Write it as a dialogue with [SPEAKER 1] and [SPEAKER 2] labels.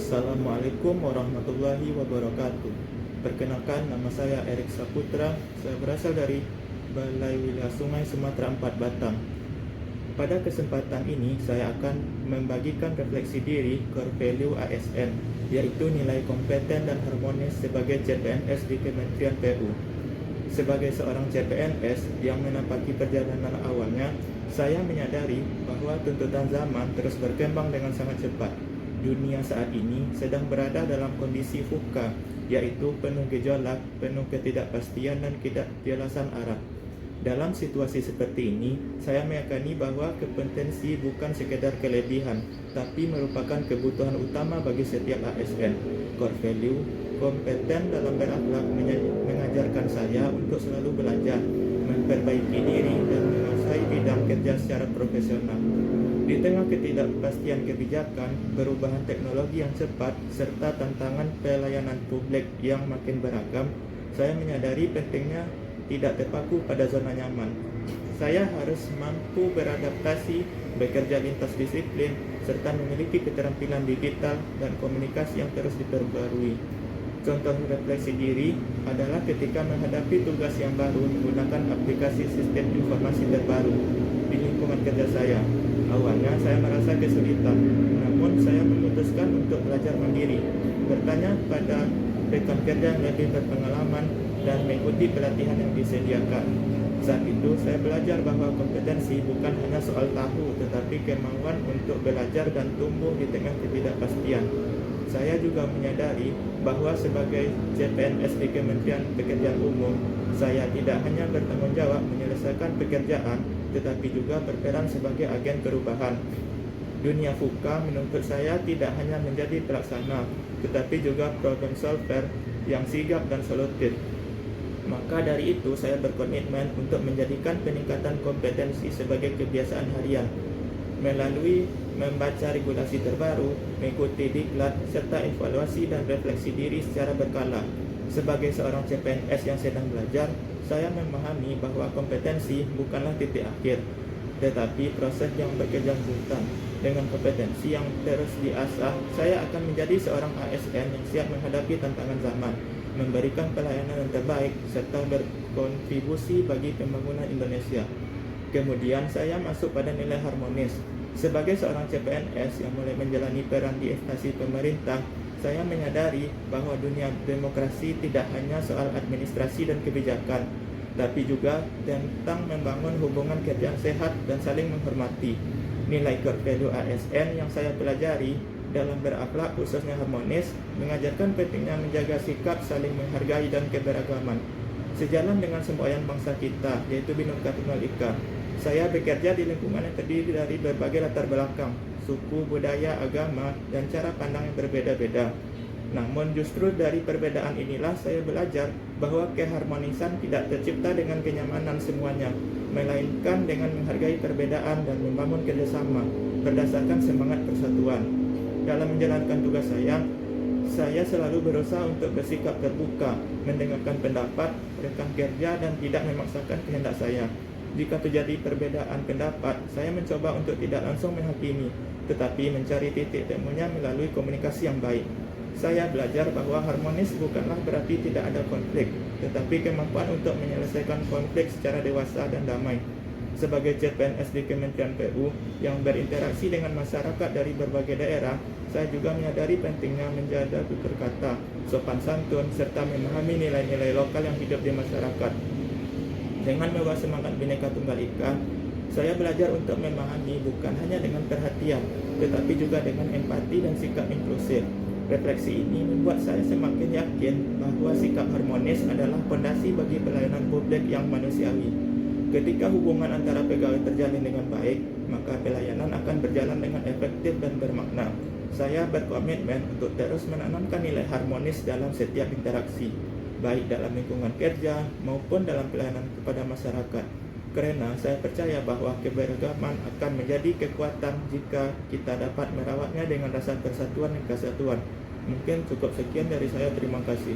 [SPEAKER 1] Assalamualaikum warahmatullahi wabarakatuh. Perkenalkan, nama saya Erik Saputra. Saya berasal dari Balai Wilayah Sungai Sumatera 4 Batam. Pada kesempatan ini, saya akan membagikan refleksi diri core value ASN, yaitu nilai kompeten dan harmonis sebagai CPNS di Kementerian PU. Sebagai seorang CPNS yang menapaki perjalanan awalnya, saya menyadari bahwa tuntutan zaman terus berkembang dengan sangat cepat. Dunia saat ini sedang berada dalam kondisi VUCA, yaitu penuh gejolak, penuh ketidakpastian dan ketidakjelasan arah. Dalam situasi seperti ini, saya meyakini bahwa kompetensi bukan sekedar kelebihan, tapi merupakan kebutuhan utama bagi setiap ASN. Core value, kompeten dalam berakhlak mengajarkan saya untuk selalu belajar, memperbaiki diri, dan menguasai bidang kerja secara profesional. Di tengah ketidakpastian kebijakan, perubahan teknologi yang cepat, serta tantangan pelayanan publik yang makin beragam, saya menyadari pentingnya tidak terpaku pada zona nyaman. Saya harus mampu beradaptasi, bekerja lintas disiplin, serta memiliki keterampilan digital dan komunikasi yang terus diperbarui. Contoh refleksi diri adalah ketika menghadapi tugas yang baru menggunakan aplikasi sistem informasi terbaru di lingkungan kerja saya. Awalnya saya merasa kesulitan, namun saya memutuskan untuk belajar mandiri, bertanya pada rekan kerja yang lebih berpengalaman, dan mengikuti pelatihan yang disediakan. Saat itu saya belajar bahwa kompetensi bukan hanya soal tahu, tetapi kemauan untuk belajar dan tumbuh di tengah ketidakpastian. Saya juga menyadari bahwa sebagai CPNS di Kementerian Pekerjaan Umum, saya tidak hanya bertanggung jawab menyelesaikan pekerjaan, tetapi juga berperan sebagai agen perubahan. Dunia VUCA menuntut saya tidak hanya menjadi pelaksana, tetapi juga problem solver yang sigap dan solutif. Maka dari itu, saya berkomitmen untuk menjadikan peningkatan kompetensi sebagai kebiasaan harian, melalui membaca regulasi terbaru, mengikuti diklat, serta evaluasi dan refleksi diri secara berkala. Sebagai seorang CPNS yang sedang belajar, saya memahami bahwa kompetensi bukanlah titik akhir, tetapi proses yang berkelanjutan. Dengan kompetensi yang terus diasah, saya akan menjadi seorang ASN yang siap menghadapi tantangan zaman, memberikan pelayanan yang terbaik, serta berkontribusi bagi pembangunan Indonesia. Kemudian saya masuk pada nilai harmonis. Sebagai seorang CPNS yang mulai menjalani peran di instansi pemerintah, saya menyadari bahwa dunia demokrasi tidak hanya soal administrasi dan kebijakan, tapi juga tentang membangun hubungan kerja yang sehat dan saling menghormati. Nilai core value ASN yang saya pelajari dalam berakhlak, khususnya harmonis, mengajarkan pentingnya menjaga sikap saling menghargai dan keberagaman. Sejalan dengan semboyan bangsa kita, yaitu Bhinneka Tunggal Ika, saya bekerja di lingkungan yang terdiri dari berbagai latar belakang, suku, budaya, agama, dan cara pandang yang berbeda-beda. Namun justru dari perbedaan inilah saya belajar bahwa keharmonisan tidak tercipta dengan kenyamanan semuanya, melainkan dengan menghargai perbedaan dan membangun kerjasama berdasarkan semangat persatuan. Dalam menjalankan tugas saya selalu berusaha untuk bersikap terbuka, mendengarkan pendapat rekan kerja dan tidak memaksakan kehendak saya. Jika terjadi perbedaan pendapat, saya mencoba untuk tidak langsung menghakimi, tetapi mencari titik temunya melalui komunikasi yang baik. Saya belajar bahwa harmonis bukanlah berarti tidak ada konflik, tetapi kemampuan untuk menyelesaikan konflik secara dewasa dan damai. Sebagai CPNS di Kementerian PU yang berinteraksi dengan masyarakat dari berbagai daerah, saya juga menyadari pentingnya menjaga tutur kata, sopan santun, serta memahami nilai-nilai lokal yang hidup di masyarakat. Dengan membawa semangat Bhinneka Tunggal Ika, saya belajar untuk memahami bukan hanya dengan perhatian, tetapi juga dengan empati dan sikap inklusif. Refleksi ini membuat saya semakin yakin bahwa sikap harmonis adalah fondasi bagi pelayanan publik yang manusiawi. Ketika hubungan antara pegawai terjalin dengan baik, maka pelayanan akan berjalan dengan efektif dan bermakna. Saya berkomitmen untuk terus menanamkan nilai harmonis dalam setiap interaksi, baik dalam lingkungan kerja maupun dalam pelayanan kepada masyarakat. Karena saya percaya bahwa keberagaman akan menjadi kekuatan jika kita dapat merawatnya dengan rasa persatuan dan kesatuan. Mungkin cukup sekian dari saya, terima kasih.